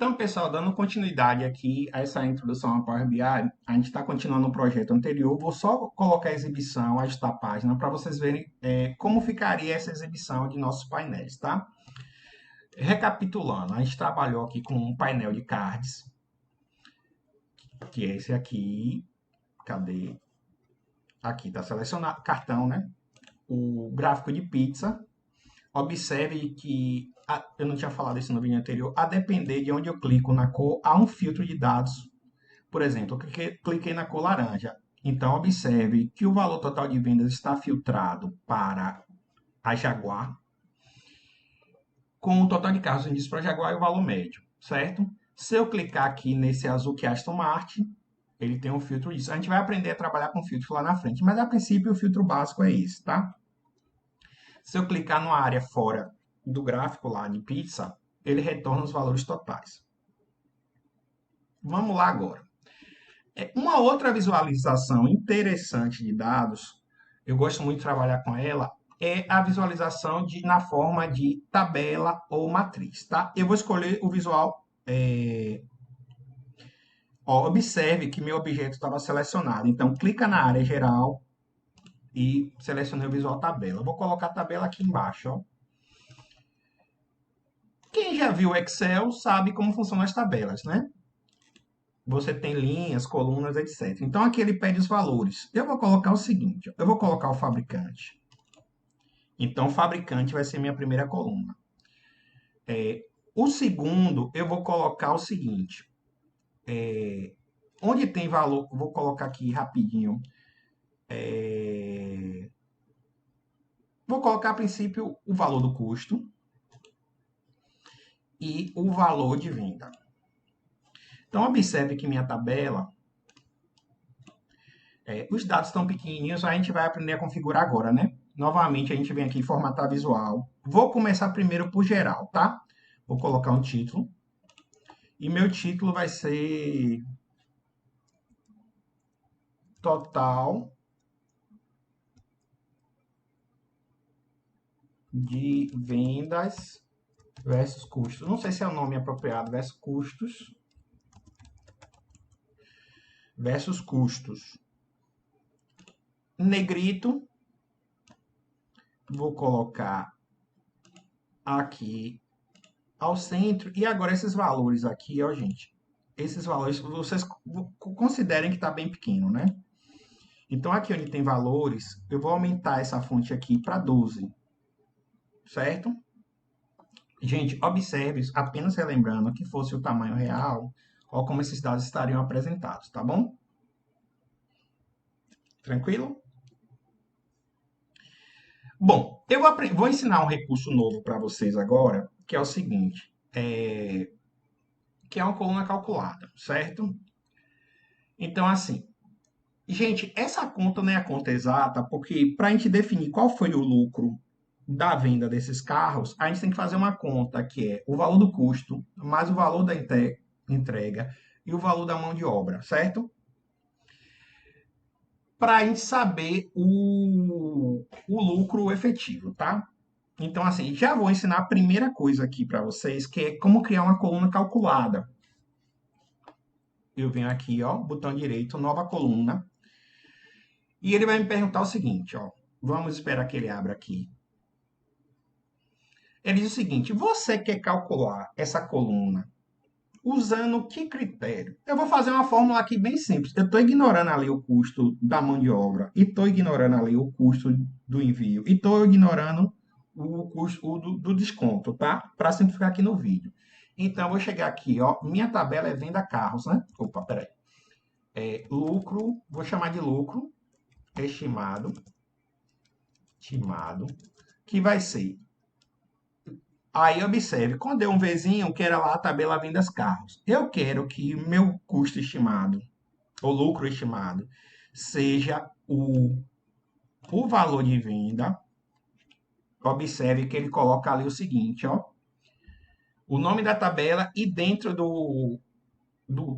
Então, pessoal, dando continuidade aqui a essa introdução ao Power BI, a gente está continuando o projeto anterior. Vou só colocar a exibição, ajustar a página, para vocês verem como ficaria essa exibição de nossos painéis, tá? Recapitulando, a gente trabalhou aqui com um painel de cards, que é esse aqui. Cadê? Aqui está selecionado, cartão, né? O gráfico de pizza. Observe que, eu não tinha falado isso no vídeo anterior, a depender de onde eu clico na cor, há um filtro de dados. Por exemplo, eu cliquei na cor laranja. Então, observe que o valor total de vendas está filtrado para a Jaguar, com o total de carros vendidos para a Jaguar e o valor médio, certo? Se eu clicar aqui nesse azul que é Aston Martin, ele tem um filtro disso. A gente vai aprender a trabalhar com filtro lá na frente, mas a princípio o filtro básico é esse, tá? Se eu clicar numa área fora do gráfico lá de pizza, ele retorna os valores totais. Vamos lá agora. Uma outra visualização interessante de dados, eu gosto muito de trabalhar com ela, é a visualização na forma de tabela ou matriz, tá? Eu vou escolher o visual. Observe que meu objeto estava selecionado. Então, clica na área geral e selecionei o visual tabela. Eu vou colocar a tabela aqui embaixo, ó. Quem já viu o Excel sabe como funcionam as tabelas, né? Você tem linhas, colunas, etc. Então, aqui ele pede os valores. Eu vou colocar o seguinte, eu vou colocar o fabricante. Então, o fabricante vai ser minha primeira coluna. O segundo, eu vou colocar o seguinte. Onde tem valor, vou colocar aqui rapidinho. Vou colocar, a princípio, o valor do custo e o valor de venda. Então, observe que minha tabela, os dados estão pequenininhos, a gente vai aprender a configurar agora, né? Novamente, a gente vem aqui em formatar visual. Vou começar primeiro por geral, tá? Vou colocar um título. E meu título vai ser total de vendas versus custos. Não sei se é o nome apropriado, versus custos. Versus custos. Negrito. Vou colocar aqui ao centro. E agora esses valores aqui, ó, gente. Esses valores, vocês considerem que está bem pequeno, né? Então, aqui onde tem valores, eu vou aumentar essa fonte aqui para 12. Certo? Gente, observe, apenas relembrando que fosse o tamanho real, ou como esses dados estariam apresentados, tá bom? Tranquilo? Bom, eu vou ensinar um recurso novo para vocês agora, que é o seguinte, que é uma coluna calculada, certo? Então, assim, gente, essa conta não é a conta exata, porque para a gente definir qual foi o lucro da venda desses carros, a gente tem que fazer uma conta que é o valor do custo, mais o valor da entrega e o valor da mão de obra, certo? Para a gente saber o lucro efetivo, tá? Então, assim, já vou ensinar a primeira coisa aqui para vocês, que é como criar uma coluna calculada. Eu venho aqui, ó, botão direito, nova coluna. E ele vai me perguntar o seguinte, ó. Vamos esperar que ele abra aqui. Ele diz o seguinte, você quer calcular essa coluna usando que critério? Eu vou fazer uma fórmula aqui bem simples. Eu estou ignorando ali o custo da mão de obra, e estou ignorando ali o custo do envio, e estou ignorando o custo do desconto, tá? Para simplificar aqui no vídeo. Então, eu vou chegar aqui, ó. Minha tabela é venda carros, né? Opa, peraí. Lucro, vou chamar de lucro estimado, que vai ser. Aí observe, quando deu um Vzinho, que era lá a tabela vendas carros. Eu quero que o meu custo estimado, ou lucro estimado, seja o valor de venda. Observe que ele coloca ali o seguinte, ó. O nome da tabela e dentro do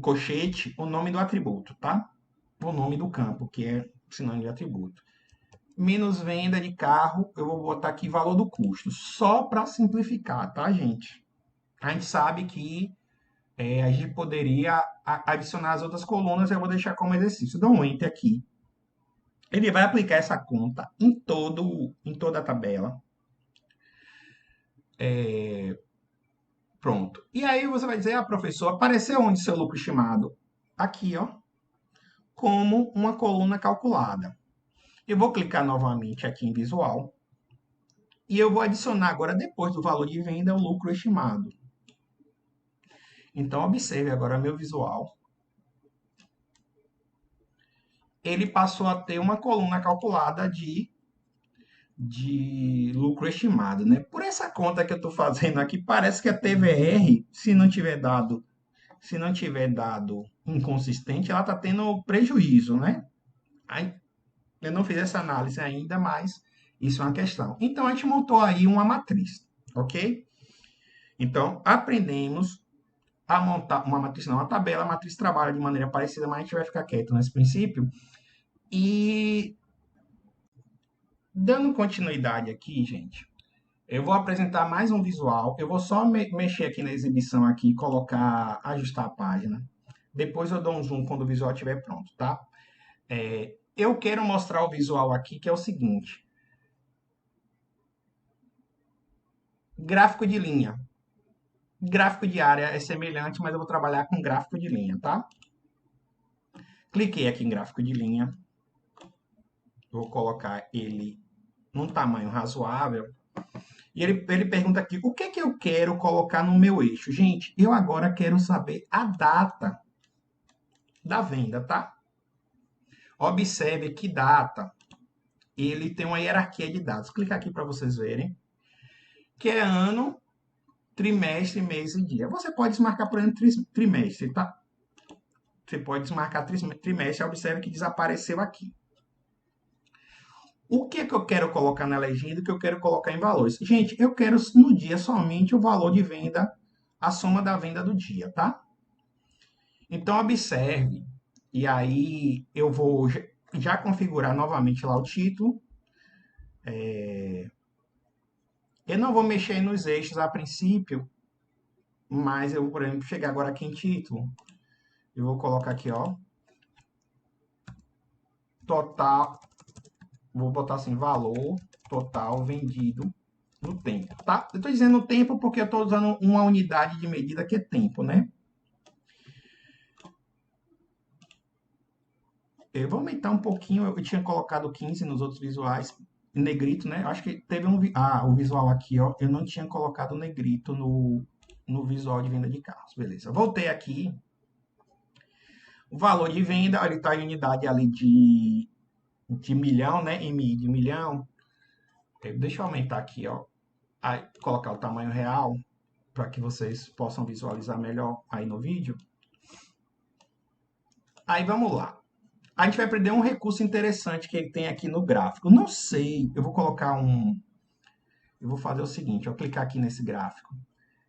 colchete, o nome do atributo, tá? O nome do campo, que é sinônimo de atributo. Menos venda de carro, eu vou botar aqui valor do custo. Só para simplificar, tá, gente? A gente sabe que A gente poderia adicionar as outras colunas, eu vou deixar como exercício. Dou um Enter aqui. Ele vai aplicar essa conta em toda a tabela. Pronto. E aí você vai dizer, professor, apareceu onde seu lucro estimado? Aqui, ó, como uma coluna calculada. Eu vou clicar novamente aqui em visual e eu vou adicionar agora, depois do valor de venda, o lucro estimado. Então, observe agora meu visual. Ele passou a ter uma coluna calculada de lucro estimado, né? Por essa conta que eu estou fazendo aqui, parece que a TVR, se não tiver dado inconsistente, ela está tendo prejuízo, né? Aí, eu não fiz essa análise ainda, mas isso é uma questão. Então, a gente montou aí uma matriz, ok? Então, aprendemos a montar uma matriz, não, uma tabela. A matriz trabalha de maneira parecida, mas a gente vai ficar quieto nesse princípio. E, dando continuidade aqui, gente, eu vou apresentar mais um visual. Eu vou só mexer aqui na exibição aqui, colocar, ajustar a página. Depois eu dou um zoom quando o visual estiver pronto, tá? Eu quero mostrar o visual aqui, que é o seguinte. Gráfico de linha. Gráfico de área é semelhante, mas eu vou trabalhar com gráfico de linha, tá? Cliquei aqui em gráfico de linha. Vou colocar ele num tamanho razoável. E ele pergunta aqui, o que é que eu quero colocar no meu eixo? Gente, eu agora quero saber a data da venda, tá? Observe que data, ele tem uma hierarquia de dados. Clicar aqui para vocês verem, que é ano, trimestre, mês e dia. Você pode desmarcar por ano trimestre, tá? Você pode desmarcar trimestre, observe que desapareceu aqui. O que é que eu quero colocar na legenda, o que eu quero colocar em valores? Gente, eu quero no dia somente o valor de venda, a soma da venda do dia, tá? Então, observe, e aí eu vou já configurar novamente lá o título. Eu não vou mexer nos eixos a princípio, mas eu vou, por exemplo, chegar agora aqui em título. Eu vou colocar aqui, ó, total, vou botar assim, valor total vendido no tempo, tá? Eu estou dizendo tempo porque eu estou usando uma unidade de medida que é tempo, né? Eu vou aumentar um pouquinho, eu tinha colocado 15 nos outros visuais, negrito, né? Acho que teve um... o visual aqui, ó, eu não tinha colocado negrito no visual de venda de carros. Beleza, voltei aqui. O valor de venda, ele está em unidade ali de milhão, né? MI de milhão. Deixa eu aumentar aqui, ó. Aí, colocar o tamanho real para que vocês possam visualizar melhor aí no vídeo. Aí vamos lá. A gente vai aprender um recurso interessante que ele tem aqui no gráfico. Não sei, eu vou colocar um... Eu vou fazer o seguinte, eu vou clicar aqui nesse gráfico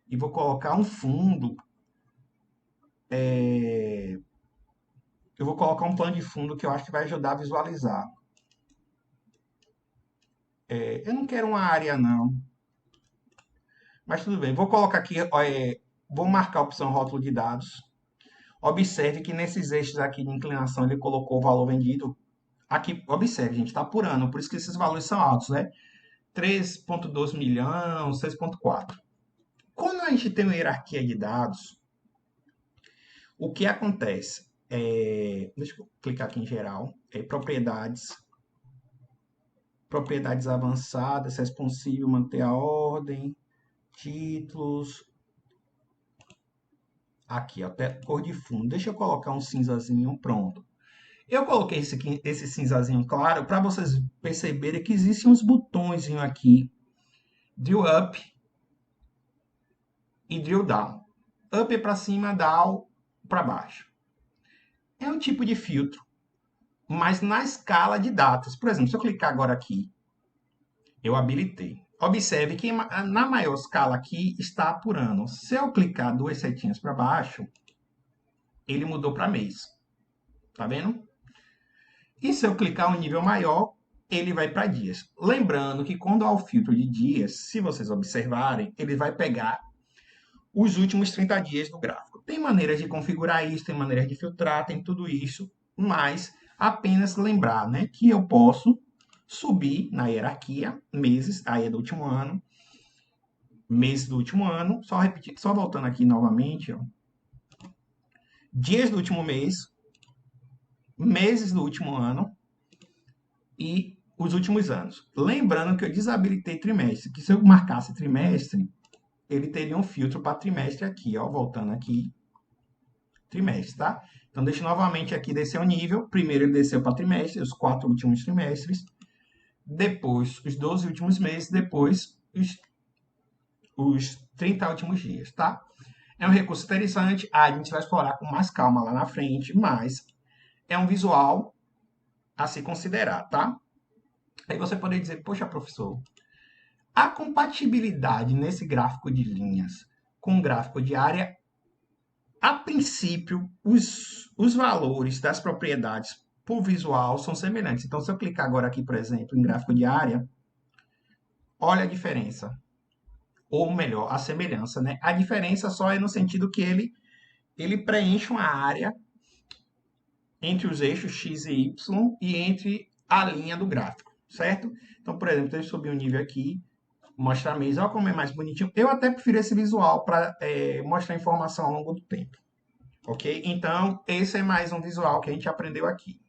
e vou colocar um fundo. Eu vou colocar um plano de fundo que eu acho que vai ajudar a visualizar. Eu não quero uma área, não. Mas tudo bem. Vou colocar aqui, vou marcar a opção rótulo de dados. Observe que nesses eixos aqui de inclinação ele colocou o valor vendido. Aqui, observe, gente, está por ano, por isso que esses valores são altos, né? 3,2 milhão, 6,4. Quando a gente tem uma hierarquia de dados, o que acontece? Deixa eu clicar aqui em geral. Propriedades avançadas, responsivo, manter a ordem, títulos. Aqui, até cor de fundo. Deixa eu colocar um cinzazinho, pronto. Eu coloquei esse cinzazinho claro para vocês perceberem que existem uns botões aqui. Drill up e drill down. Up é para cima, down para baixo. É um tipo de filtro, mas na escala de datas. Por exemplo, se eu clicar agora aqui, eu habilitei. Observe que na maior escala aqui está por ano. Se eu clicar duas setinhas para baixo, ele mudou para mês. Tá vendo? E se eu clicar um nível maior, ele vai para dias. Lembrando que quando há o filtro de dias, se vocês observarem, ele vai pegar os últimos 30 dias do gráfico. Tem maneiras de configurar isso, tem maneiras de filtrar, tem tudo isso, mas apenas lembrar, né, que eu posso subir na hierarquia, meses, aí é do último ano, meses do último ano, só repetir, só voltando aqui novamente, ó, dias do último mês, meses do último ano e os últimos anos. Lembrando que eu desabilitei trimestre, que se eu marcasse trimestre, ele teria um filtro para trimestre aqui, ó, voltando aqui, trimestre, tá? Então, deixa novamente aqui descer o nível. Primeiro ele desceu para trimestre, os 4 últimos trimestres. Depois, os 12 últimos meses. Depois, os 30 últimos dias, tá? É um recurso interessante. A gente vai explorar com mais calma lá na frente, mas é um visual a se considerar, tá? Aí você poderia dizer, poxa, professor, a compatibilidade nesse gráfico de linhas com o gráfico de área, a princípio, os valores das propriedades por visual são semelhantes. Então, se eu clicar agora aqui, por exemplo, em gráfico de área, olha a diferença. Ou melhor, a semelhança, né? A diferença só é no sentido que ele preenche uma área entre os eixos X e Y e entre a linha do gráfico, certo? Então, por exemplo, deixa eu subir um nível aqui, mostrar mês, olha como é mais bonitinho. Eu até prefiro esse visual para mostrar informação ao longo do tempo, ok? Então, esse é mais um visual que a gente aprendeu aqui.